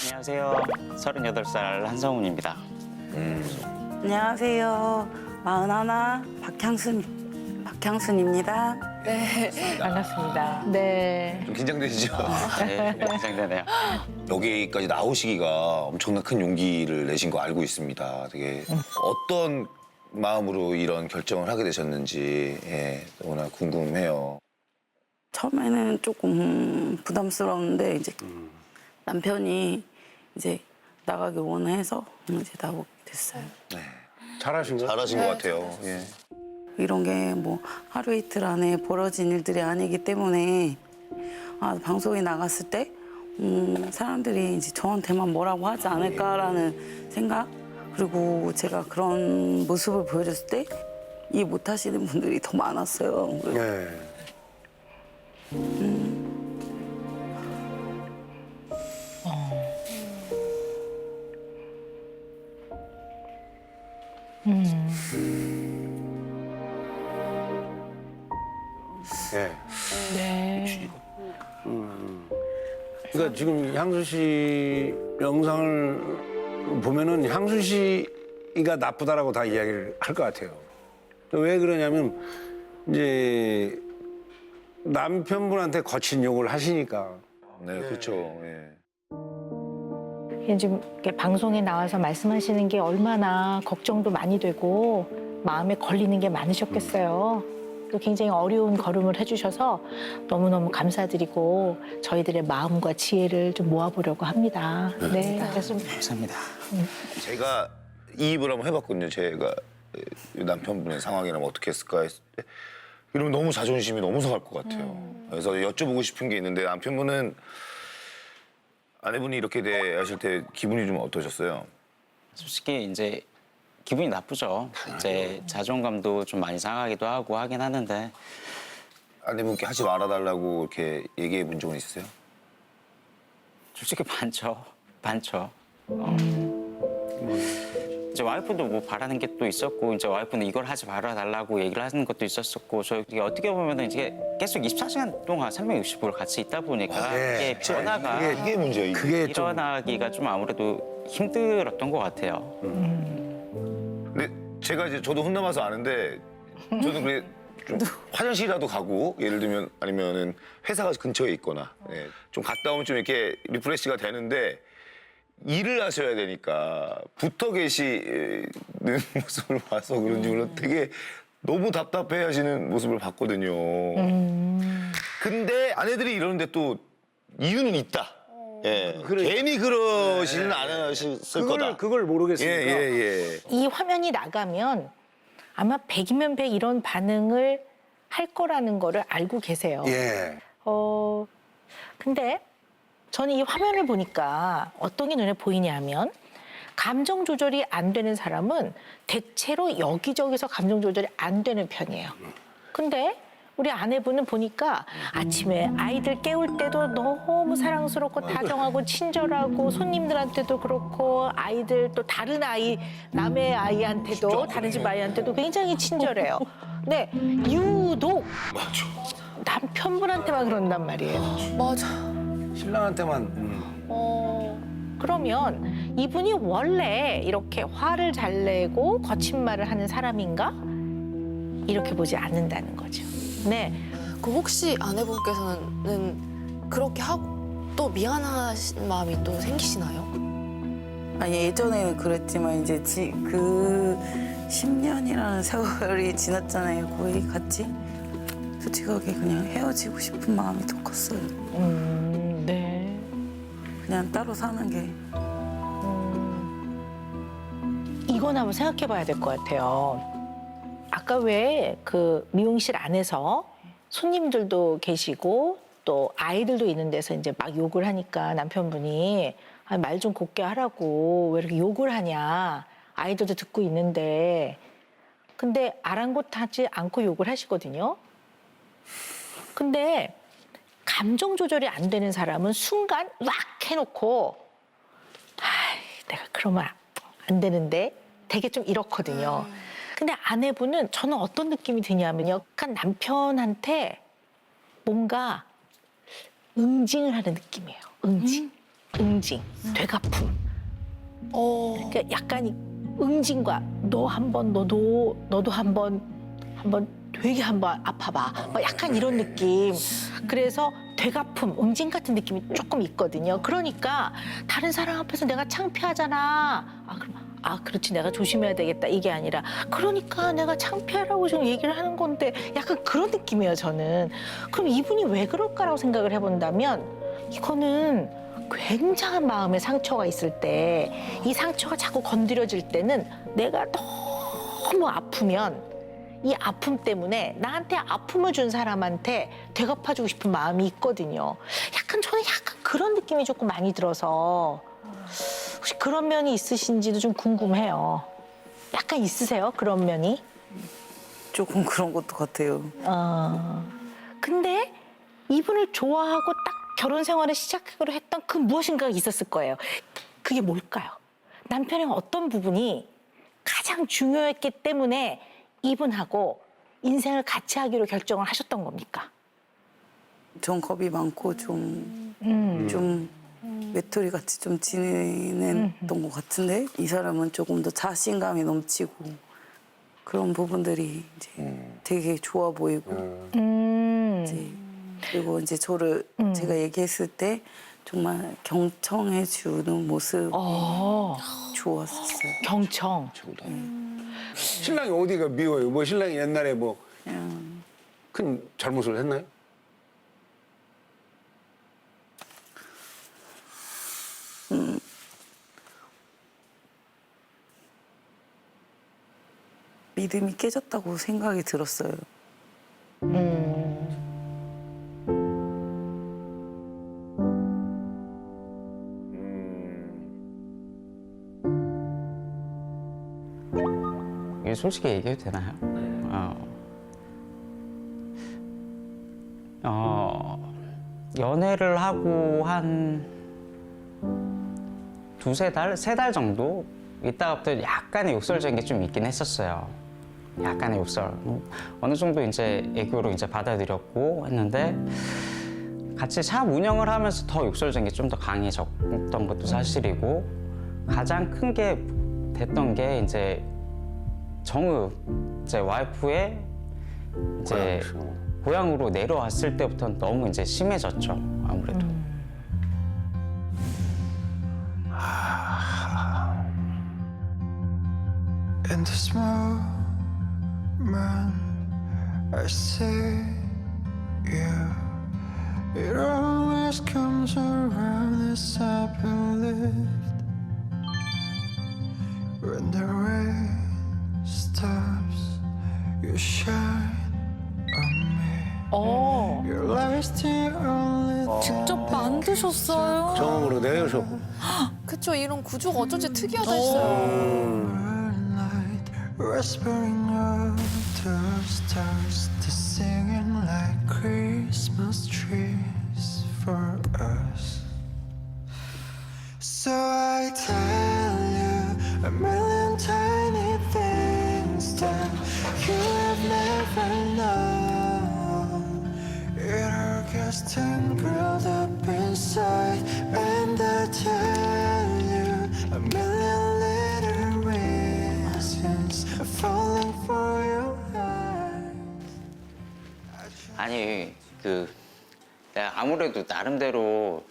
안녕하세요. 38살 한성훈입니다. 안녕하세요. 41 박향순입니다. 반갑습니다. 네. 좀 긴장되시죠? 네, 긴장되네요. 여기까지 나오시기가 엄청난 큰 용기를 내신 거 알고 있습니다. 되게 어떤 마음으로 이런 결정을 하게 되셨는지 너무나 궁금해요. 처음에는 조금 부담스러웠는데 이제 남편이 이제 나가기 원해서 이제 나오게 됐어요. 네. 잘하신 거? 잘하신 것 같아요. 예. 이런 게 뭐 하루 이틀 안에 벌어진 일들이 아니기 때문에 방송에 나갔을 때 사람들이 이제 저한테만 뭐라고 하지 않을까라는 생각, 그리고 제가 그런 모습을 보여줬을 때 이해 못하시는 분들이 더 많았어요. 네. 네. 네. 그러니까 지금 향수 씨 영상을 보면은 향수 씨가 나쁘다라고 다 이야기를 할 것 같아요. 왜 그러냐면 이제 남편분한테 거친 욕을 하시니까. 네, 그렇죠. 예. 지금 이렇게 방송에 나와서 말씀하시는 게 얼마나 걱정도 많이 되고 마음에 걸리는 게 많으셨겠어요. 또 굉장히 어려운 걸음을 해주셔서 너무너무 감사드리고 저희들의 마음과 지혜를 좀 모아보려고 합니다. 네. 그래서 감사합니다. 제가 이입을 한번 해봤거든요. 제가 남편분의 상황이라면 어떻게 했을까 했을 때 이러면 너무 자존심이 너무 상할 것 같아요. 그래서 여쭤보고 싶은 게 있는데 남편분은 아내분이 이렇게 대하실 때 기분이 좀 어떠셨어요? 솔직히 이제 기분이 나쁘죠. 이제 자존감도 좀 많이 상하기도 하고 하긴 하는데 아내분께 하지 말아달라고 이렇게 얘기해 본 적은 있으세요? 솔직히 많죠. 많죠. 이제 와이프도 뭐 바라는 게 또 있었고, 이제 와이프는 이걸 하지 말아달라고 얘기를 하는 것도 있었었고, 저 이게 어떻게 보면은 이게 계속 24시간 동안 365일 같이 있다 보니까 네. 이게 변화가 이게 문제예요. 그게 좀 일어나기가 좀 아무래도 힘들었던 것 같아요. 근데 제가 이제 저도 혼남아서 아는데 저도 그래 좀 화장실이라도 가고 예를 들면 아니면은 회사가 근처에 있거나 좀 갔다 오면 좀 이렇게 리프레시가 되는데 일을 하셔야 되니까 붙어 계시는 모습을 봐서 그런지 몰라 되게 너무 답답해 하시는 모습을 봤거든요. 근데 아내들이 이러는데 또 이유는 있다. 예. 괜히 그러지는 않으셨을 거다. 그걸 모르겠으니까. 예. 이 화면이 나가면 아마 100이면 100 이런 반응을 할 거라는 거를 알고 계세요. 예. 근데 저는 이 화면을 보니까 어떤 게 눈에 보이냐면 감정 조절이 안 되는 사람은 대체로 여기저기서 감정 조절이 안 되는 편이에요. 근데 우리 아내분은 보니까 아침에 아이들 깨울 때도 너무 사랑스럽고 다정하고 친절하고 손님들한테도 그렇고 아이들 또 다른 아이, 남의 아이한테도 다른 집 아이한테도 굉장히 친절해요. 근데 유독 남편분한테만 그런단 말이에요. 맞아. 신랑한테만. 그러면 이분이 원래 이렇게 화를 잘 내고 거친 말을 하는 사람인가? 이렇게 보지 않는다는 거죠. 네. 그 혹시 아내분께서는 그렇게 하고 또 미안하신 마음이 또 생기시나요? 아니 예전에는 그랬지만 이제 그 10년이라는 세월이 지났잖아요. 거의 같이. 솔직하게 그냥 헤어지고 싶은 마음이 더 컸어요. 네. 그냥 따로 사는 게. 이건 한번 생각해 봐야 될 것 같아요. 아까 왜 그 미용실 안에서 손님들도 계시고 또 아이들도 있는 데서 이제 막 욕을 하니까 남편분이 말 좀 곱게 하라고 왜 이렇게 욕을 하냐. 아이들도 듣고 있는데. 근데 아랑곳하지 않고 욕을 하시거든요. 근데 감정 조절이 안 되는 사람은 순간 왁 해놓고 내가 그러면 안 되는데 되게 좀 이렇거든요. 근데 아내분은 저는 어떤 느낌이 드냐면요. 약간 남편한테 뭔가 응징을 하는 느낌이에요. 응징. 응징, 되갚음. 그러니까 약간 이 응징과 너도 한번 되게 한번 아파봐. 막 약간 이런 느낌. 그래서 되갚음, 응징 같은 느낌이 조금 있거든요. 그러니까 다른 사람 앞에서 내가 창피하잖아. 그렇지, 내가 조심해야 되겠다. 이게 아니라 그러니까 내가 창피하라고 지금 얘기를 하는 건데 약간 그런 느낌이에요, 저는. 그럼 이분이 왜 그럴까라고 생각을 해본다면 이거는 굉장한 마음의 상처가 있을 때 이 상처가 자꾸 건드려질 때는 내가 너무 아프면 이 아픔 때문에 나한테 아픔을 준 사람한테 되갚아주고 싶은 마음이 있거든요. 저는 약간 그런 느낌이 조금 많이 들어서 혹시 그런 면이 있으신지도 좀 궁금해요. 약간 있으세요? 그런 면이? 조금 그런 것도 같아요. 근데 이분을 좋아하고 딱 결혼 생활을 시작하기로 했던 그 무엇인가가 있었을 거예요. 그게 뭘까요? 남편의 어떤 부분이 가장 중요했기 때문에 이분하고 인생을 같이 하기로 결정을 하셨던 겁니까? 전 겁이 많고 좀 외톨이 같이 좀 지내던 것 같은데 이 사람은 조금 더 자신감이 넘치고 그런 부분들이 이제 되게 좋아 보이고 이제 그리고 이제 저를 제가 얘기했을 때 정말 경청해 주는 모습이 좋았었어요. 경청. 신랑이 어디가 미워요? 뭐 신랑이 옛날에 뭐 큰 잘못을 했나요? 믿음이 깨졌다고 생각이 들었어요. 이게 솔직히 얘기해도 되나요? 연애를 하고 한 두세 달? 세 달 정도 있다가부터 약간의 욕설적인 게 좀 있긴 했었어요. 약간의 욕설. 어느 정도 이제 애교로 이제 받아들였고 했는데 같이 샵 운영을 하면서 더 욕설적인 게 좀 더 강해졌던 것도 사실이고 가장 큰 게 됐던 게 이제 정읍 제 와이프의 이제 고향으로 내려왔을 때부터 너무 이제 심해졌죠. 아무래도. In this moment, I see you. It always comes around as I believed. When the rain stops, you shine on me. Your light's the only 직접 만드셨어요. 정으로 내셨고. 그쵸, 이런 구조가 어쩐지 특이하다 했어요. light, whispering of the stars, to singing like Christmas trees for us. So I tell you a million tiny things that you have never known. It all gets tangled up inside, and I tell you a million little reasons falling for your eyes. 아니 내가 아무래도 나름대로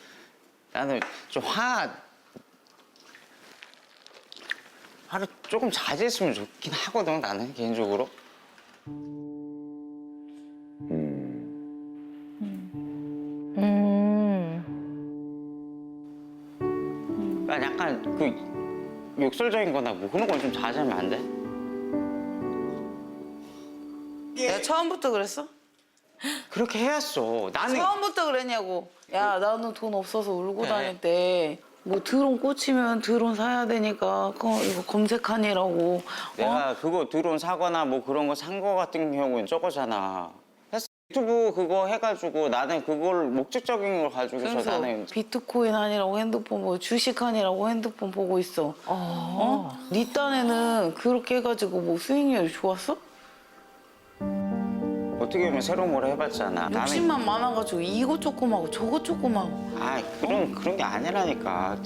나는 좀 화를 조금 자제했으면 좋긴 하거든. 나는 개인적으로. 그러니까 약간 그 욕설적인 거나 뭐 그런 건 좀 자제하면 안 돼? 내가 처음부터 그랬어? 그렇게 해왔어. 나는 처음부터 그랬냐고. 야, 나는 돈 없어서 울고 다닐 때 뭐 드론 꽂히면 드론 사야 되니까 이거 검색하니라고. 내가 그거 드론 사거나 뭐 그런 거 산 거 같은 경우는 저거잖아. 유튜브 그거 해가지고 나는 그걸 목적적인 걸 가지고서 그래서 나는 비트코인 하니라고 핸드폰 보고 주식 하니라고 핸드폰 보고 있어. 네 딴에는 그렇게 해가지고 뭐 수익률이 좋았어? 뭐 어떻게 보면 새로운 걸 해봤잖아. 욕심만 많아가지고 이거 조금 하고 저거 조금 하고. 아 그런 게 아니라니까.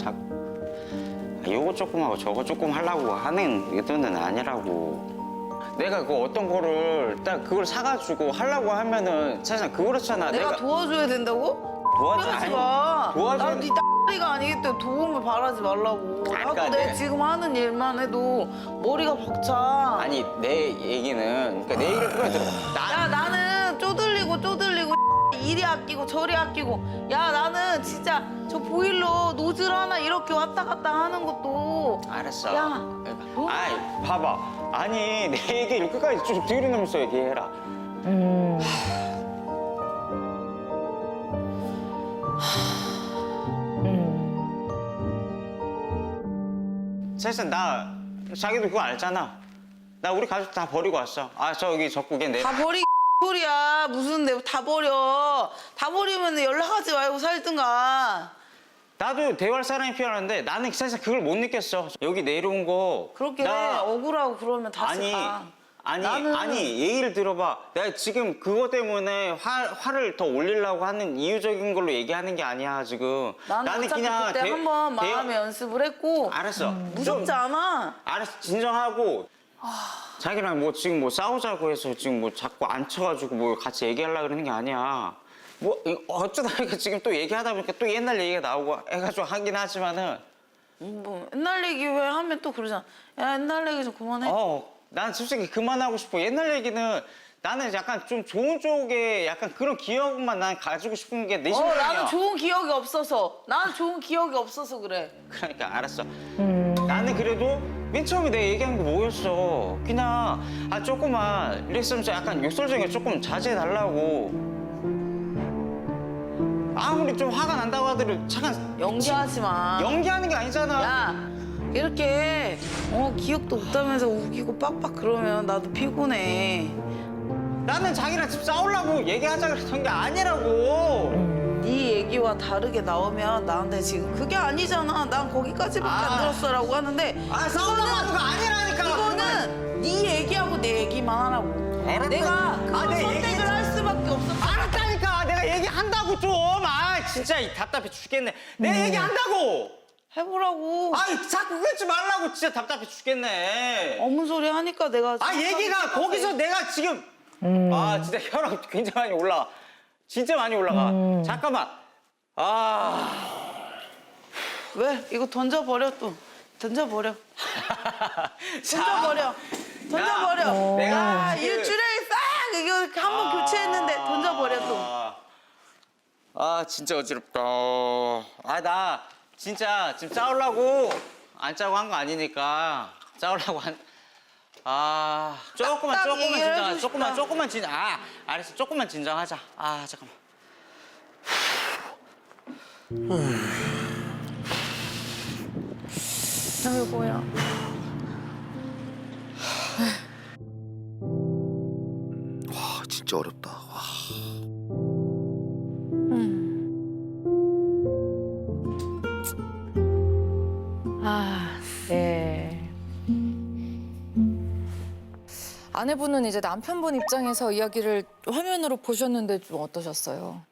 요거 조금 하고 저거 조금 하려고 하는 의도는 아니라고. 내가 그 어떤 거를 딱 그걸 사가지고 하려고 하면은 사실 그렇잖아. 내가 도와줘야 된다고? 도와줘 그러지 아니, 마. 도와줘. 난네 X가 아니기 때문에 도움을 바라지 말라고. 그러니까 나도 내 내- 지금 하는 일만 해도 머리가 벅차. 아니 내 얘기는 그러니까 내 얘기를 끝까지 들어. 야 나는 쪼들리고 이리 아끼고 저리 아끼고. 야 나는 진짜 저 보일러 노즐 하나 이렇게 왔다 갔다 하는 것도. 알았어. 야, 너- 아이 봐봐. 아니 내 얘기를 끝까지 좀 들으면서 얘기해라. 사실상 나 자기도 그거 알잖아. 나 우리 가족 다 버리고 왔어. 아 저기 적국에 내. 다 버리 소리야. 무슨 내 다 버려. 다 버리면 연락하지 말고 살든가. 나도 대화할 사람이 필요한데 나는 사실 그걸 못 느꼈어. 여기 내려온 거. 그렇게 해. 억울하고 그러면 다시 아니 가. 아니 나는- 아니 얘기를 들어봐. 내가 지금 그거 때문에 화를 더 올리려고 하는 이유적인 걸로 얘기하는 게 아니야 지금. 나는 어차피 그때 한번 마음의 연습을 했고 알았어. 무섭지 좀- 않아. 알았어 진정하고. 자기랑 뭐 지금 뭐 싸우자고 해서 지금 뭐 자꾸 앉혀가지고 뭐 같이 얘기하려고 그러는 게 아니야. 뭐 어쩌다 보니까 지금 또 얘기하다 보니까 또 옛날 얘기가 나오고 해가지고 하긴 하지만은 뭐 옛날 얘기 왜 하면 또 그러잖아. 야 옛날 얘기 좀 그만해. 난 솔직히 그만하고 싶어. 옛날 얘기는 나는 약간 좀 좋은 쪽에 약간 그런 기억만 난 가지고 싶은 게 내 심정이야. 나는 좋은 기억이 없어서. 나는 좋은 기억이 없어서 그래. 그러니까 알았어. 나는 그래도 맨 처음에 내가 얘기한 게 뭐였어. 그냥 조금만 이랬으면서 약간 욕설적인 거 조금 자제해달라고. 아무리 좀 화가 난다고 하더라도 잠깐 연기하지 마. 연기하는 게 아니잖아. 야 이렇게 기억도 없다면서 우기고 빡빡 그러면 나도 피곤해. 나는 자기랑 집 싸우려고 얘기하자 그랬던 게 아니라고. 네 얘기와 다르게 나오면 나한테 지금 그게 아니잖아. 난 거기까지밖에 안 들었어라고 하는데 싸우려고 하는 거 아니라니까. 이거는 네 얘기하고 내 얘기만 하라고. 알았다. 내가 그걸 내 선택을 얘기- 할 수밖에 없었어. 알았다니까. 내가 얘기한다고 좀. 진짜 답답해 죽겠네. 내가 얘기한다고. 해보라고. 자꾸 그러지 말라고. 진짜 답답해 죽겠네. 어문 소리 하니까 내가 얘기가 거기서 내가 지금 진짜 혈압 굉장히 많이 올라가. 진짜 많이 올라가. 잠깐만. 왜 이거 던져버려 또 던져버려. 던져버려. 던져버려. 내가 일주일에 싹 이거 한번 교체했는데 던져버려 또. 진짜 어지럽다. 나 진짜 지금 싸우려고 안 짜고 한 거 아니니까 싸우려고 조금만 딱 조금만 얘기를 진정. 해주고 싶다. 조금만 진정. 알았어. 조금만 진정하자. 잠깐만. 아이고야. 진짜 어렵다. 와. 네. 아내분은 이제 남편분 입장에서 이야기를 화면으로 보셨는데 좀 어떠셨어요?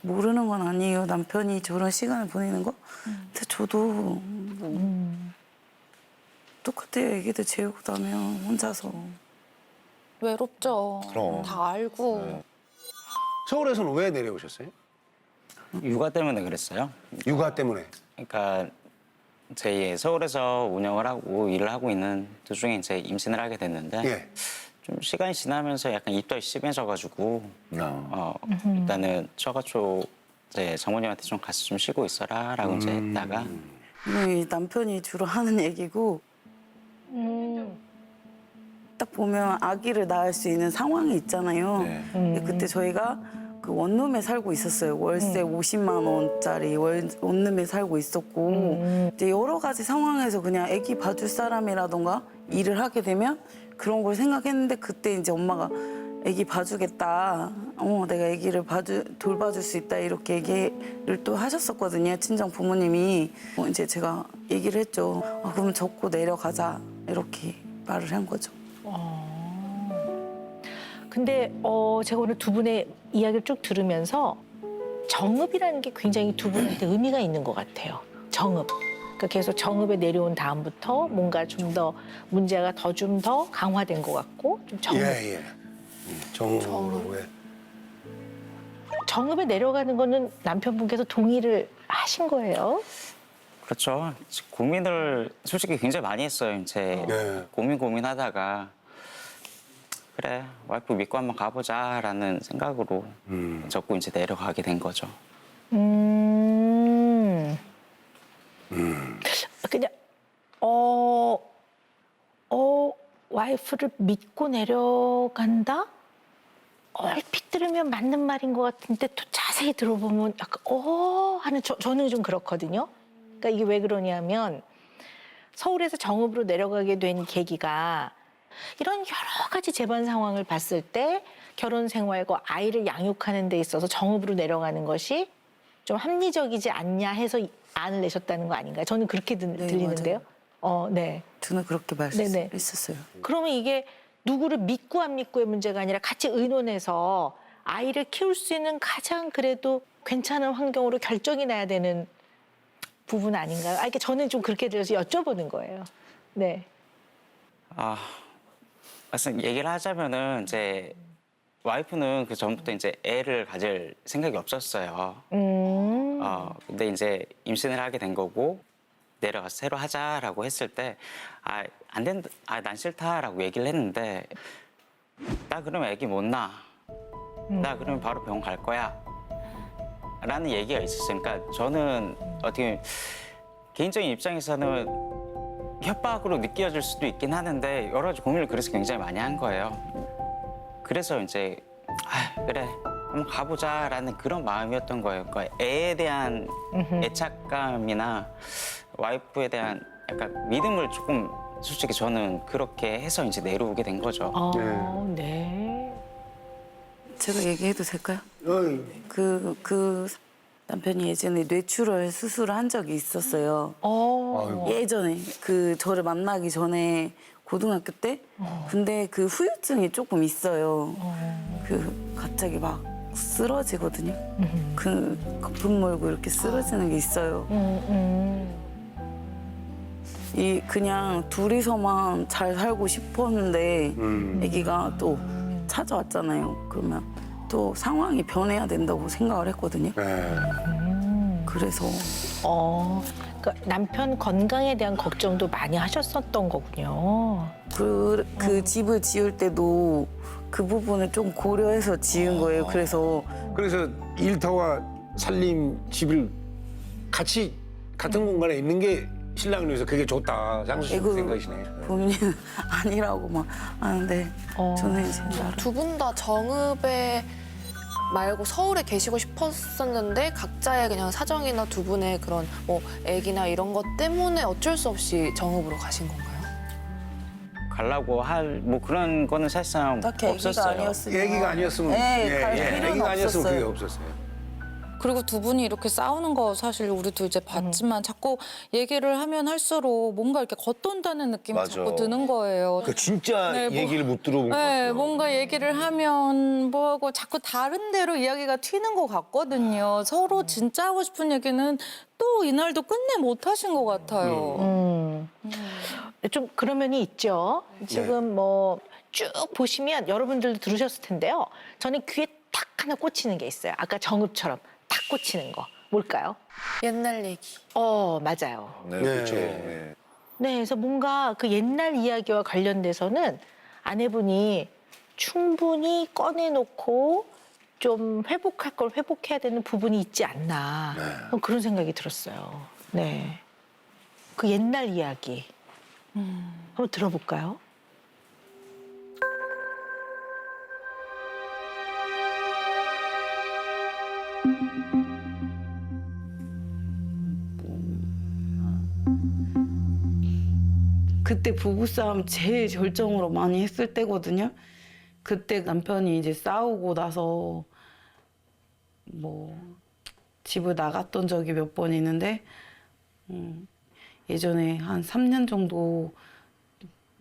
모르는 건 아니에요. 남편이 저런 시간을 보내는 거. 근데 저도 똑같아요. 애기들 재우고 나면 혼자서. 외롭죠. 그럼. 다 알고. 서울에서는 왜 내려오셨어요? 육아 때문에 그랬어요. 육아 때문에. 그러니까 저희 서울에서 운영을 하고 일을 하고 있는 도중에 이제 임신을 하게 됐는데 예. 좀 시간이 지나면서 약간 입덧이 심해져가지고 일단은 처가쪽 이제 장모님한테 좀 가서 좀 쉬고 있어라라고 이제 했다가 이 남편이 주로 하는 얘기고 딱 보면 아기를 낳을 수 있는 상황이 있잖아요. 근데 그때 저희가 그 원룸에 살고 있었어요. 월세 50만 원짜리 원룸에 살고 있었고 이제 여러 가지 상황에서 그냥 아기 봐줄 사람이라던가 일을 하게 되면 그런 걸 생각했는데 그때 이제 엄마가 애기 봐주겠다. 내가 애기를 돌봐줄 수 있다. 이렇게 얘기를 또 하셨었거든요. 친정 부모님이. 이제 제가 얘기를 했죠. 그럼 접고 내려가자. 이렇게 말을 한 거죠. 근데 제가 오늘 두 분의 이야기를 쭉 들으면서 정읍이라는 게 굉장히 두 분한테 의미가 있는 것 같아요. 정읍. 그러니까 계속 정읍에 내려온 다음부터 뭔가 좀 더 문제가 좀 더 강화된 것 같고 좀 정읍. 예. 정읍에. 정읍에 내려가는 거는 남편분께서 동의를 하신 거예요? 그렇죠. 고민을 솔직히 굉장히 많이 했어요. 이제 네. 고민하다가 그래 와이프 믿고 한번 가보자라는 생각으로 접고 이제 내려가게 된 거죠. 그냥 와이프를 믿고 내려간다? 얼핏 들으면 맞는 말인 것 같은데 또 자세히 들어보면 약간 하는 저는 좀 그렇거든요. 그러니까 이게 왜 그러냐면 서울에서 정읍으로 내려가게 된 계기가 이런 여러 가지 재반 상황을 봤을 때 결혼 생활과 아이를 양육하는 데 있어서 정읍으로 내려가는 것이 좀 합리적이지 않냐 해서 안을 내셨다는 거 아닌가요? 저는 그렇게 들리는데요. 네. 저는 그렇게 네네. 말씀했었어요. 그러면 이게 누구를 믿고 안 믿고의 문제가 아니라 같이 의논해서 아이를 키울 수 있는 가장 그래도 괜찮은 환경으로 결정이 나야 되는 부분 아닌가요? 이게 저는 좀 그렇게 들어서 여쭤보는 거예요. 네. 말씀 얘기를 하자면은 이제 와이프는 그 전부터 이제 애를 가질 생각이 없었어요. 근데 이제 임신을 하게 된 거고 내려가서 새로 하자라고 했을 때 안 된다, 난 싫다라고 얘기를 했는데 나 그러면 애기 못 낳아. 나 그러면 바로 병원 갈 거야. 라는 얘기가 있었어요. 그러니까 저는 어떻게 개인적인 입장에서는 협박으로 느껴질 수도 있긴 하는데 여러 가지 고민을 그래서 굉장히 많이 한 거예요. 그래서 이제 그래 한번 가보자라는 그런 마음이었던 거예요. 그러니까 애에 대한 애착감이나 와이프에 대한 약간 믿음을 조금 솔직히 저는 그렇게 해서 이제 내려오게 된 거죠. 네. 제가 얘기해도 될까요? 어이. 그 남편이 예전에 뇌출혈 수술을 한 적이 있었어요. 아이고. 예전에 저를 만나기 전에 고등학교 때. 근데 그 후유증이 조금 있어요. 갑자기 막 쓰러지거든요. 거품 물고 이렇게 쓰러지는 게 있어요. 그냥 둘이서만 잘 살고 싶었는데 아기가 또 찾아왔잖아요. 그러면 또 상황이 변해야 된다고 생각을 했거든요. 네. 그래서 그러니까 남편 건강에 대한 걱정도 많이 하셨었던 거군요. 그 집을 지을 때도 그 부분을 좀 고려해서 지은 거예요. 그래서 일터와 살림 집을 같은 공간에 있는 게 신랑을 위해서 그게 좋다. 장수 씨 생각이시네. 본인은 아니라고 막 하는데 저는 이제 나름 두 분 다 정읍에 말고 서울에 계시고 싶었었는데 각자의 그냥 사정이나 두 분의 그런 뭐 애기나 이런 것 때문에 어쩔 수 없이 정읍으로 가신 건가요? 가려고 할 뭐 그런 거는 사실상 딱히 아기가 없었어요. 아니었으면 애기가 아니었으면 갈 필요는 애기가 아니었으면 그게 없었어요. 없었어요. 그리고 두 분이 이렇게 싸우는 거 사실 우리도 이제 봤지만 자꾸 얘기를 하면 할수록 뭔가 이렇게 겉돈다는 느낌이 맞아. 자꾸 드는 거예요. 그 진짜 네, 뭐- 얘기를 못 들어본 것 네, 같아요. 뭔가 얘기를 하면 뭐하고 자꾸 다른 데로 이야기가 튀는 것 같거든요. 서로 진짜 하고 싶은 얘기는 또 이날도 끝내 못 하신 것 같아요. 좀 그런 면이 있죠. 지금 뭐 쭉 보시면 여러분들도 들으셨을 텐데요. 저는 귀에 딱 하나 꽂히는 게 있어요. 아까 정읍처럼 딱 꽂히는 거. 뭘까요? 옛날 얘기. 맞아요. 네, 네. 그렇죠. 네. 네, 그래서 뭔가 그 옛날 이야기와 관련돼서는 아내분이 충분히 꺼내놓고 좀 회복할 걸 회복해야 되는 부분이 있지 않나. 그런 생각이 들었어요. 네. 그 옛날 이야기. 한번 들어볼까요? 그때 부부싸움 제일 절정으로 많이 했을 때거든요. 그때 남편이 이제 싸우고 나서 뭐 집을 나갔던 적이 몇 번 있는데 예전에 한 3년 정도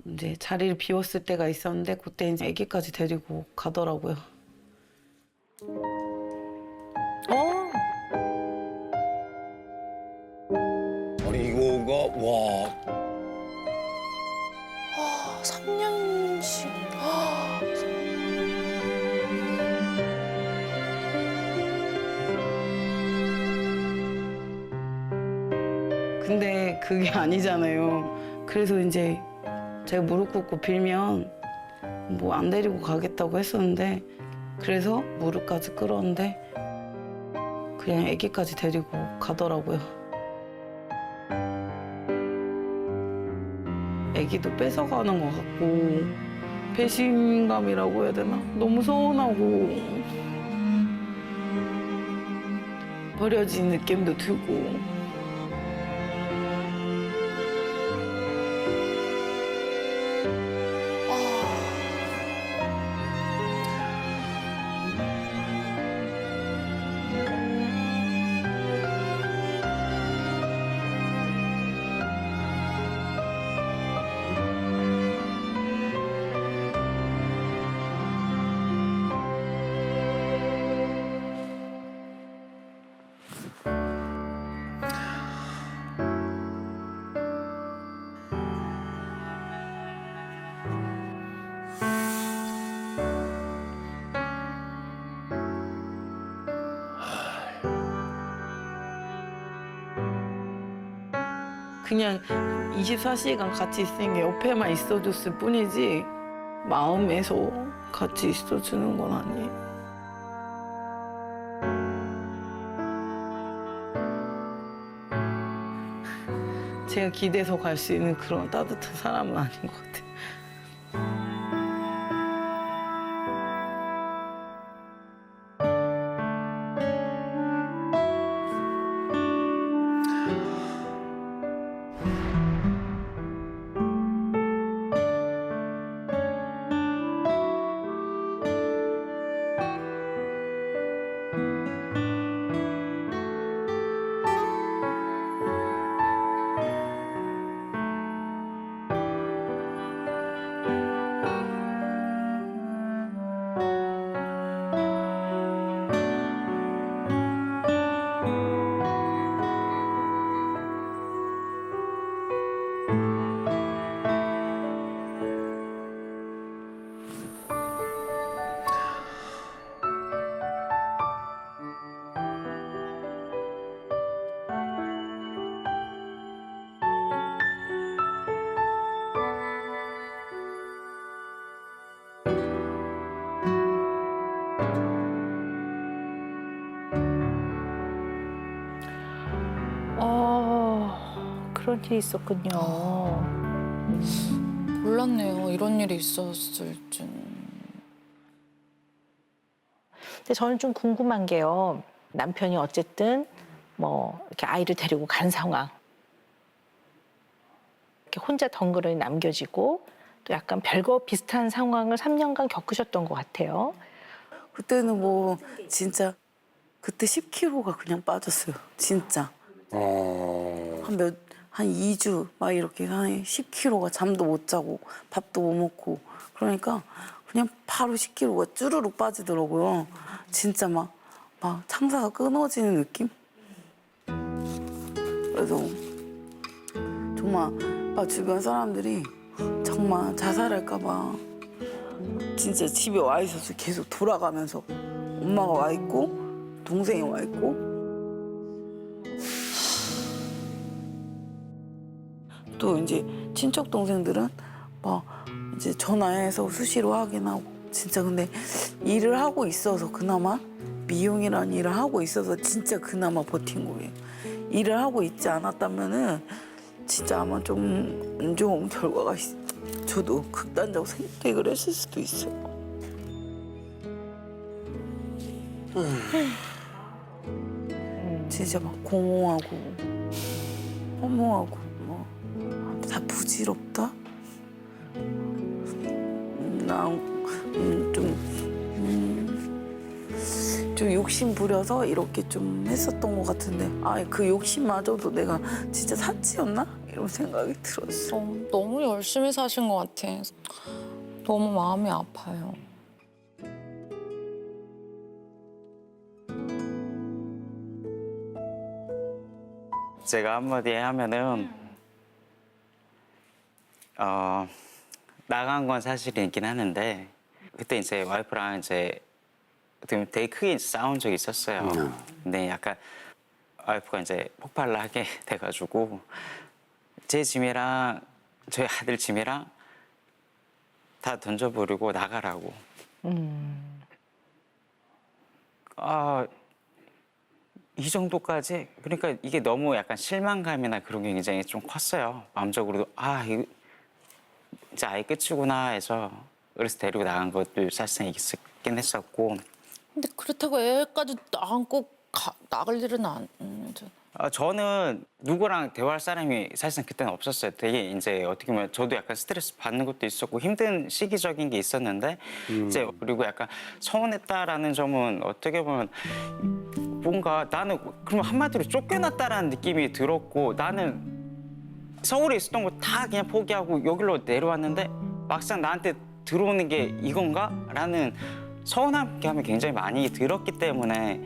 이제 자리를 비웠을 때가 있었는데 그때 이제 아기까지 데리고 가더라고요. 아니 이거가 와 3년씩. 근데 그게 아니잖아요. 그래서 이제 제가 무릎 꿇고 빌면 뭐 안 데리고 가겠다고 했었는데 그래서 무릎까지 끌었는데 그냥 아기까지 데리고 가더라고요. 아기도 뺏어가는 것 같고 배신감이라고 해야 되나? 너무 서운하고 버려진 느낌도 들고 그냥 24시간 같이 있으니까 옆에만 있어줬을 뿐이지 마음에서 같이 있어주는 건 아니에요. 제가 기대서 갈 수 있는 그런 따뜻한 사람은 아닌 것 같아요. 그런 일이 있었군요. 몰랐네요. 이런 일이 있었을 줄. 근데 저는 좀 궁금한 게요. 남편이 어쨌든 뭐 이렇게 아이를 데리고 간 상황. 이렇게 혼자 덩그러니 남겨지고 또 약간 별거 비슷한 상황을 3년간 겪으셨던 것 같아요. 그때는 뭐 진짜 그때 10kg가 그냥 빠졌어요. 진짜. 한 2주 막 이렇게 한 10kg가 잠도 못 자고 밥도 못 먹고 그러니까 그냥 바로 10kg가 쭈루룩 빠지더라고요. 진짜 막 창사가 끊어지는 느낌? 그래서 정말 막 주변 사람들이 정말 자살할까 봐 진짜 집에 와 있어서 계속 돌아가면서 엄마가 와 있고 동생이 와 있고 또 이제 친척 동생들은 막 이제 전화해서 수시로 확인하고 진짜 근데 일을 하고 있어서 그나마 미용이라는 일을 하고 있어서 진짜 그나마 버틴 거예요. 일을 하고 있지 않았다면은 진짜 아마 좀 안 좋은 결과가 저도 극단적 선택을 했을 수도 있어요. 진짜 막 공허하고 허무하고 뭐 다 부질없다. 나 좀 좀 욕심 부려서 이렇게 좀 했었던 것 같은데 그 욕심마저도 내가 진짜 사치였나? 이런 생각이 들었어. 너무 열심히 사신 것 같아. 너무 마음이 아파요. 제가 한마디 하면은 나간 건 사실이긴 하는데 그때 이제 와이프랑 이제 되게 크게 싸운 적이 있었어요. 근데 약간 와이프가 이제 폭발을 하게 돼가지고 제 짐이랑 저희 아들 짐이랑 다 던져버리고 나가라고. 이 정도까지? 그러니까 이게 너무 약간 실망감이나 그런 게 굉장히 좀 컸어요. 마음적으로도 이거 이제 아예 끝이구나 해서 그래서 데리고 나간 것도 사실상 있긴 했었고. 근데 그렇다고 애까지 안고 나갈 일은 안. 저는 누구랑 대화할 사람이 사실상 그때는 없었어요. 되게 이제 어떻게 보면 저도 약간 스트레스 받는 것도 있었고 힘든 시기적인 게 있었는데 이제 그리고 약간 서운했다라는 점은 어떻게 보면 뭔가 나는 그럼 한마디로 쫓겨났다라는 느낌이 들었고 나는 서울에 있었던 거 다 그냥 포기하고 여기로 내려왔는데 막상 나한테 들어오는 게 이건가? 라는 서운함 감이 굉장히 많이 들었기 때문에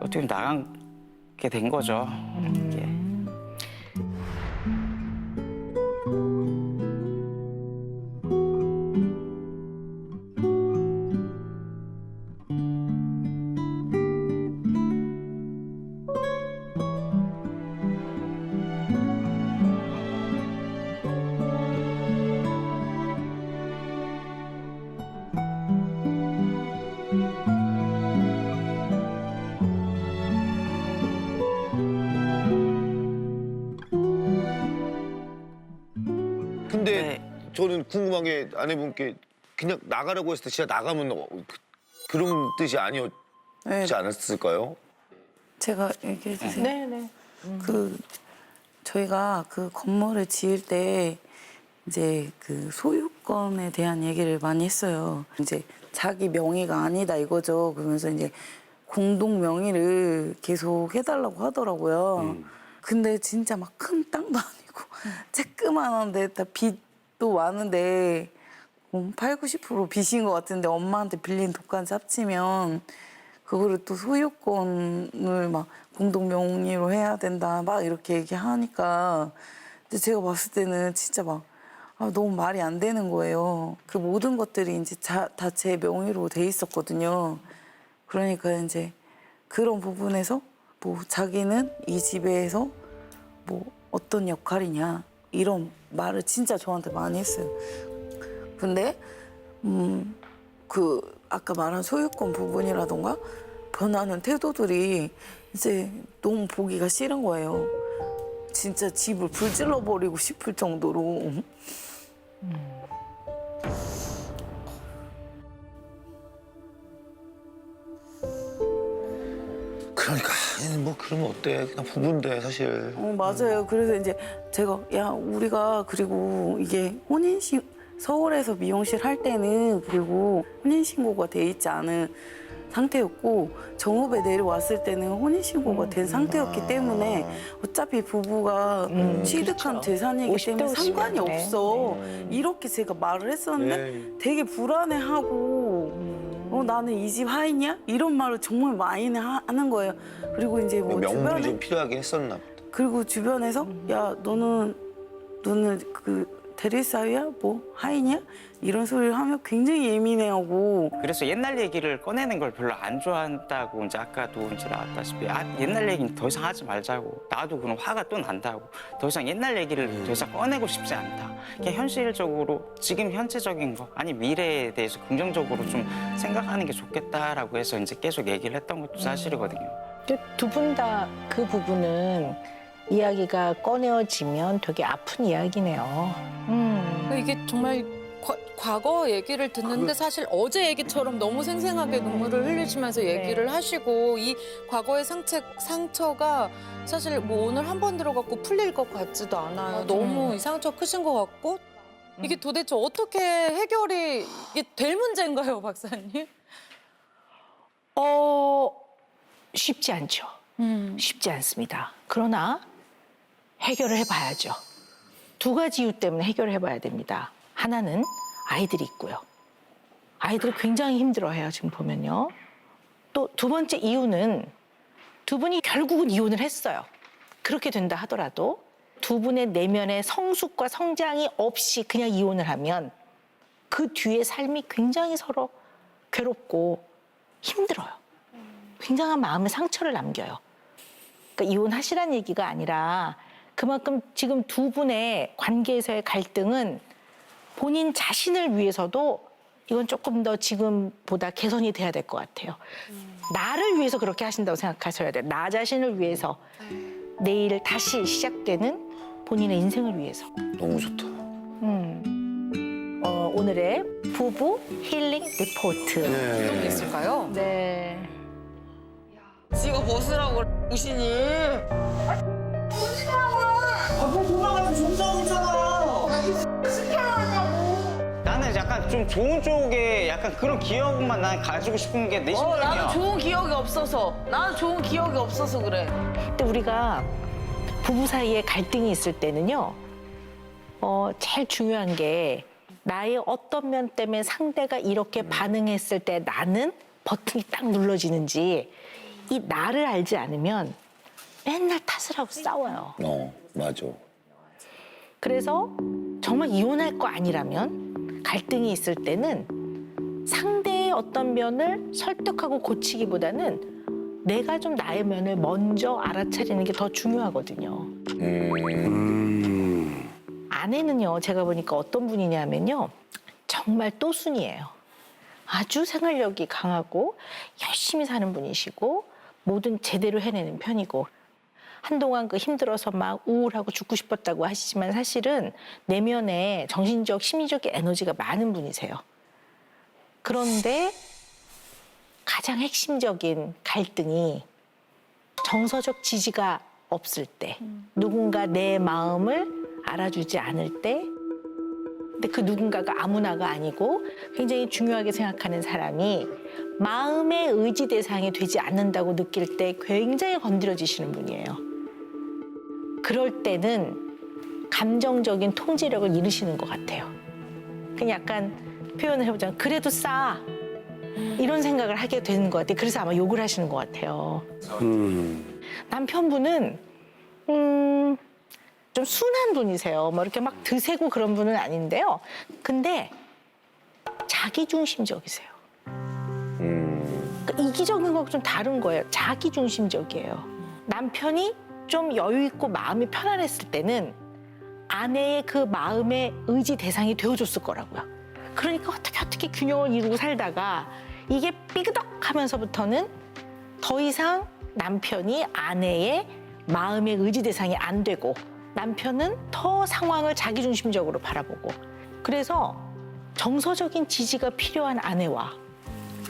어떻게 보면 나가게 된 거죠. 이게. 근데 저는 궁금한 게 아내분께 그냥 나가라고 했을 때 진짜 나가면 그런 뜻이 아니었지 네, 않았을까요? 제가 얘기해 주세요. 네네. 저희가 그 건물을 지을 때 이제 그 소유권에 대한 얘기를 많이 했어요. 이제 자기 명의가 아니다 이거죠. 그러면서 이제 공동 명의를 계속 해달라고 하더라고요. 근데 진짜 막 큰 땅도 아니고 쬐끄만한데 다 빚도 많은데 80~90% 빚인 것 같은데 엄마한테 빌린 돈까지 합치면 그거를 또 소유권을 막 공동 명의로 해야 된다 막 이렇게 얘기하니까 근데 제가 봤을 때는 진짜 막 너무 말이 안 되는 거예요. 그 모든 것들이 이제 다 제 명의로 돼 있었거든요. 그러니까 이제 그런 부분에서 뭐 자기는 이 집에서 뭐 어떤 역할이냐 이런 말을 진짜 저한테 많이 했어요. 근데 그 아까 말한 소유권 부분이라던가 변하는 태도들이 이제 너무 보기가 싫은 거예요. 진짜 집을 불질러 버리고 싶을 정도로. 그러니까 뭐 그러면 어때? 그냥 부부인데 사실. 맞아요. 그래서 이제 제가 야 우리가 그리고 이게 서울에서 미용실 할 때는 그리고 혼인신고가 돼 있지 않은 상태였고 정읍에 내려왔을 때는 혼인신고가 된 상태였기 때문에 어차피 부부가 취득한 그렇죠. 재산이기 50대 때문에 상관이 50이네. 없어. 이렇게 제가 말을 했었는데 되게 불안해하고 나는 이 집 하인이야? 이런 말을 정말 많이 하는 거예요. 그리고 이제 뭐 명분이 주변에 좀 필요하긴 했었나 보다. 그리고 주변에서 야 너는 그 대리사위야? 뭐 하인이야? 이런 소리를 하면 굉장히 예민해하고 그래서 옛날 얘기를 꺼내는 걸 별로 안 좋아한다고 이제 아까도 이제 나왔다시피 옛날 얘기는 더 이상 하지 말자고 나도 그럼 화가 또 난다고 더 이상 옛날 얘기를 더 이상 꺼내고 싶지 않다. 그냥 현실적으로 지금 현재적인 거 아니 미래에 대해서 긍정적으로 좀 생각하는 게 좋겠다라고 해서 이제 계속 얘기를 했던 것도 사실이거든요. 두 분 다 그 부분은 이야기가 꺼내어지면 되게 아픈 이야기네요. 이게 정말 과거 얘기를 듣는데 사실 어제 얘기처럼 너무 생생하게 눈물을 흘리시면서 얘기를 하시고 이 과거의 상처가 사실 뭐 오늘 한 번 들어갖고 풀릴 것 같지도 않아요. 너무 이 상처 크신 것 같고 이게 도대체 어떻게 해결이 이게 될 문제인가요, 박사님? 쉽지 않죠. 쉽지 않습니다. 그러나 해결을 해봐야죠. 두 가지 이유 때문에 해결을 해봐야 됩니다. 하나는 아이들이 있고요. 아이들이 굉장히 힘들어해요, 지금 보면요. 또 두 번째 이유는 두 분이 결국은 이혼을 했어요. 그렇게 된다 하더라도 두 분의 내면의 성숙과 성장이 없이 그냥 이혼을 하면 그 뒤에 삶이 굉장히 서로 괴롭고 힘들어요. 굉장한 마음의 상처를 남겨요. 그러니까 이혼하시라는 얘기가 아니라 그만큼 지금 두 분의 관계에서의 갈등은 본인 자신을 위해서도 이건 조금 더 지금보다 개선이 돼야 될 것 같아요. 나를 위해서 그렇게 하신다고 생각하셔야 돼요. 나 자신을 위해서. 내일 다시 시작되는 본인의 인생을 위해서. 너무 좋다. 오늘의 부부 힐링 리포트. 어떤 게 있을까요? 네. 이거 벗으라고 무신이. 나는 약간 좀 좋은 쪽에 약간 그런 기억만 난 가지고 싶은 게 내 심정이야. 나는 좋은 기억이 없어서. 나는 좋은 기억이 없어서 그래. 근데 우리가 부부 사이에 갈등이 있을 때는요, 제일 중요한 게 나의 어떤 면 때문에 상대가 이렇게 반응했을 때 나는 버튼이 딱 눌러지는지 이 나를 알지 않으면 맨날 탓을 하고 싸워요. 맞아. 그래서 정말 이혼할 거 아니라면 갈등이 있을 때는 상대의 어떤 면을 설득하고 고치기보다는 내가 좀 나의 면을 먼저 알아차리는 게 더 중요하거든요. 아내는요, 제가 보니까 어떤 분이냐면요, 정말 또순이에요. 아주 생활력이 강하고 열심히 사는 분이시고 뭐든 제대로 해내는 편이고 한동안 그 힘들어서 막 우울하고 죽고 싶었다고 하시지만 사실은 내면에 정신적, 심리적 에너지가 많은 분이세요. 그런데 가장 핵심적인 갈등이 정서적 지지가 없을 때, 누군가 내 마음을 알아주지 않을 때, 근데 그 누군가가 아무나가 아니고 굉장히 중요하게 생각하는 사람이 마음의 의지 대상이 되지 않는다고 느낄 때 굉장히 건드려지시는 분이에요. 그럴 때는 감정적인 통제력을 잃으시는 것 같아요. 그냥 약간 표현을 해보자면 그래도 싸 이런 생각을 하게 되는 것 같아요. 그래서 아마 욕을 하시는 것 같아요. 남편분은 좀 순한 분이세요. 뭐 이렇게 막 드세고 그런 분은 아닌데요. 근데 자기중심적이세요. 그러니까 이기적인 거하고 좀 다른 거예요. 자기중심적이에요. 남편이 좀 여유 있고 마음이 편안했을 때는 아내의 그 마음의 의지 대상이 되어줬을 거라고요. 그러니까 어떻게 균형을 이루고 살다가 이게 삐그덕하면서부터는 더 이상 남편이 아내의 마음의 의지 대상이 안 되고 남편은 더 상황을 자기중심적으로 바라보고 그래서 정서적인 지지가 필요한 아내와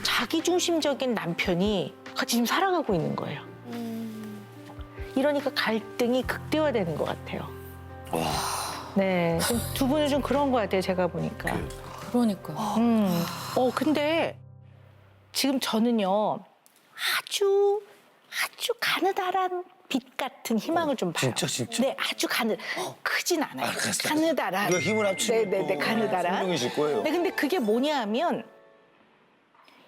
자기중심적인 남편이 같이 지금 살아가고 있는 거예요. 이러니까 갈등이 극대화되는 것 같아요. 네, 좀 두 분은 좀 그런 것 같아요. 제가 보니까. 그러니까. 근데 지금 저는요 아주 가느다란 빛 같은 희망을 좀 봐요. 진짜? 네, 아주 크진 않아요. 가느다란. 우리가 힘을 합치면 네, 가느다란. 분명해질 거예요. 네, 근데 그게 뭐냐 하면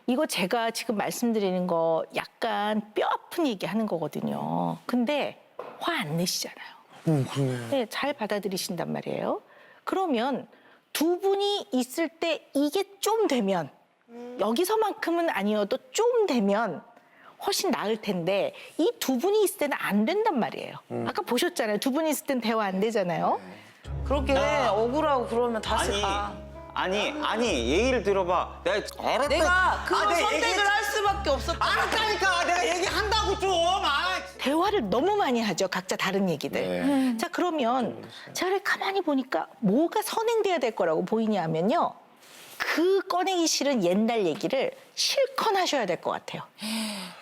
이거 제가 지금 말씀드리는 거 약간 뼈 아픈 얘기 하는 거거든요. 근데 화 안 내시잖아요. 그러네. 네, 잘 받아들이신단 말이에요. 그러면 두 분이 있을 때 이게 좀 되면 여기서만큼은 아니어도 좀 되면 훨씬 나을 텐데 이 두 분이 있을 때는 안 된단 말이에요. 아까 보셨잖아요. 두 분이 있을 땐 대화 안 되잖아요. 그렇게 억울하고 그러면 다시 가. 아니 얘기를 들어봐. 내가 그런 선택을 할 수밖에 없었다. 알았다니까 내가 얘기한다고 좀. 대화를 너무 많이 하죠. 각자 다른 얘기들. 자, 그러면 제가 가만히 보니까 뭐가 선행돼야 될 거라고 보이냐 하면요. 그 꺼내기 싫은 옛날 얘기를 실컷 하셔야 될 것 같아요.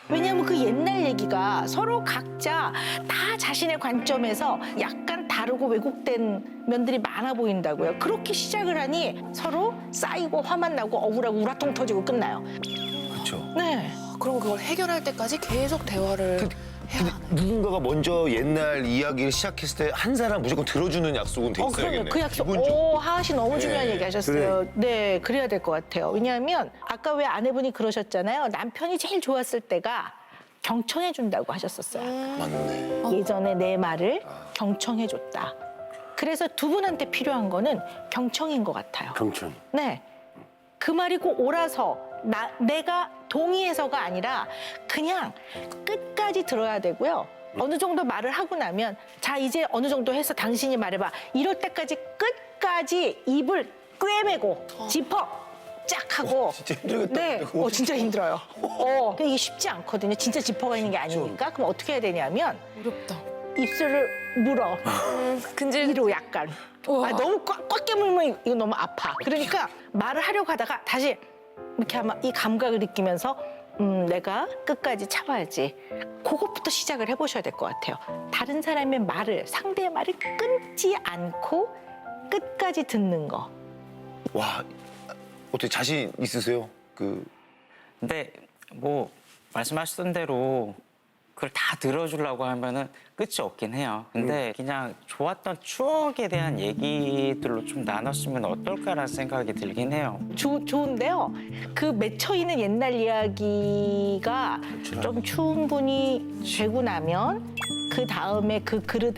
왜냐하면 그 옛날 얘기가 서로 각자 다 자신의 관점에서 약간 다르고 왜곡된 면들이 많아 보인다고요. 그렇게 시작을 하니 서로 쌓이고 화만 나고 억울하고 우라통 터지고 끝나요. 그렇죠. 네. 그럼 그걸 해결할 때까지 계속 대화를 해야 하나요? 누군가가 먼저 옛날 이야기를 시작했을 때 한 사람 무조건 들어주는 약속은 돼 있어야겠네요. 그럼요. 그 약속. 기본적으로. 하하 씨 너무 중요한 네. 얘기 하셨어요. 네, 그래야 될 것 같아요. 왜냐하면 아까 왜 아내분이 그러셨잖아요. 남편이 제일 좋았을 때가 경청해 준다고 하셨었어요. 맞네. 예전에 내 말을 경청해 줬다. 그래서 두 분한테 필요한 거는 경청인 것 같아요. 경청. 네. 그 말이 꼭 옳아서 내가 동의해서가 아니라 그냥 끝까지 들어야 되고요. 어느 정도 말을 하고 나면 자 이제 어느 정도 해서 당신이 말해봐. 이럴 때까지 끝까지 입을 꿰매고 짚어 쫙 하고. 진짜 힘들겠다. 네, 진짜 힘들어요. 근데 이게 쉽지 않거든요. 진짜 짚어가 있는 게 아니니까. 그럼 어떻게 해야 되냐면 어렵다. 입술을 물어. 근질 위로 약간. 너무 꽉 깨물면 이거 너무 아파. 그러니까 말을 하려고 하다가 다시 이렇게 하면 이 감각을 느끼면서 내가 끝까지 참아야지. 그것부터 시작을 해보셔야 될 것 같아요. 다른 사람의 말을, 상대의 말을 끊지 않고 끝까지 듣는 거. 와, 어떻게 자신 있으세요? 근데 뭐 말씀하셨던 대로 그걸 다 들어주려고 하면은 끝이 없긴 해요. 근데 그냥 좋았던 추억에 대한 얘기들로 좀 나눴으면 어떨까라는 생각이 들긴 해요. 좋은데요. 그 맺혀 있는 옛날 이야기가 좀 충분히 되고 나면 그 다음에 그 그릇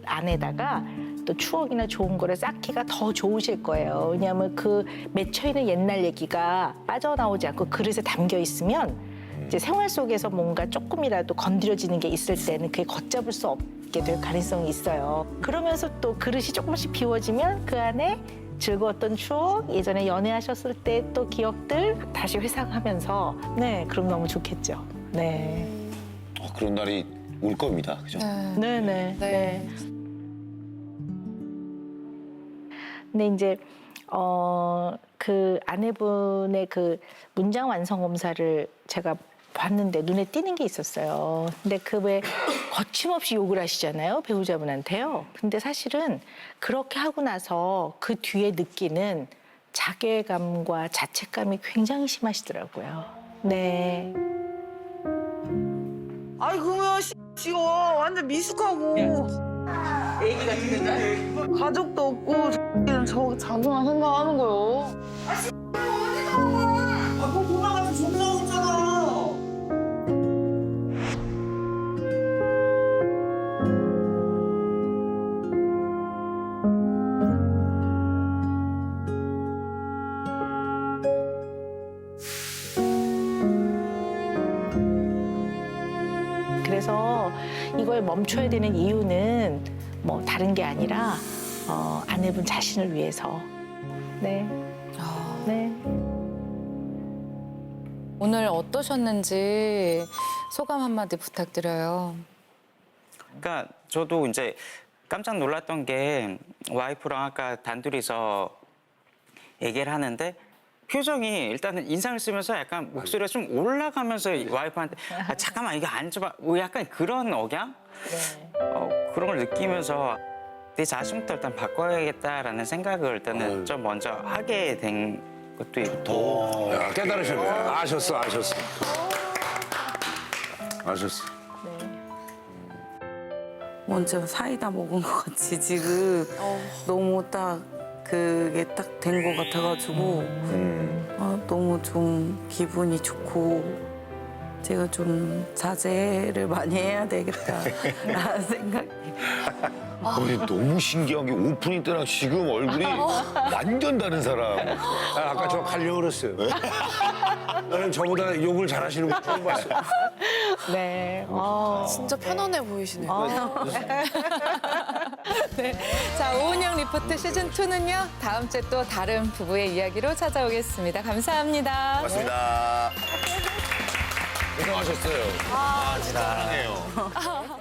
안에다가 또 추억이나 좋은 거를 쌓기가 더 좋으실 거예요. 왜냐하면 그 맺혀 있는 옛날 얘기가 빠져나오지 않고 그릇에 담겨 있으면 이제 생활 속에서 뭔가 조금이라도 건드려지는 게 있을 때는 그게 걷잡을 수 없게 될 가능성이 있어요. 그러면서 또 그릇이 조금씩 비워지면 그 안에 즐거웠던 추억, 예전에 연애하셨을 때 또 기억들 다시 회상하면서 네, 그럼 너무 좋겠죠. 네. 그런 날이 올 겁니다. 그죠? 네네. 네. 근데 이제 그 아내분의 그 문장 완성 검사를 제가 봤는데 눈에 띄는 게 있었어요. 근데 그 왜 거침없이 욕을 하시잖아요, 배우자분한테요. 근데 사실은 그렇게 하고 나서 그 뒤에 느끼는 자괴감과 자책감이 굉장히 심하시더라고요. 네. 아이 그러면 지워 완전 미숙하고 애기 같은 날 가족도 없고 저 자기만 생각하는 거요. 아뭐 돌아가서 존나 오잖아. 그래서 이걸 멈춰야 되는 이유는 뭐 다른 게 아니라 아내분 자신을 위해서. 네. 네. 오늘 어떠셨는지 소감 한마디 부탁드려요. 그러니까 저도 이제 깜짝 놀랐던 게 와이프랑 아까 단둘이서 얘기를 하는데 표정이 일단은 인상을 쓰면서 약간 목소리가 좀 올라가면서 와이프한테 잠깐만 이거 앉아봐 뭐 약간 그런 억양? 그런 걸 느끼면서 내 자신부터 일단 바꿔야겠다라는 생각을 일단은 좀 먼저 하게 된 것도 있고 야, 깨달으셨네. 아셨어. 먼저 사이다 먹은 것 같이 지금 너무 딱 그게 딱 된 것 같아가지고 너무 좀 기분이 좋고 제가 좀 자제를 많이 해야 되겠다라는 생각이. 근데 너무 신기한 게 오프닝 때랑 지금 얼굴이 완전 다른 사람. 아까 저 가려고 그랬어요. 나는 저보다 욕을 잘하시는 거 처음 봤어. 네. 진짜 편안해 보이시네요. 자, 오은영 리포트 시즌2는요, 다음 주에 또 다른 부부의 이야기로 찾아오겠습니다. 감사합니다. 고맙습니다. 고생하셨어요. 진짜 사랑해요.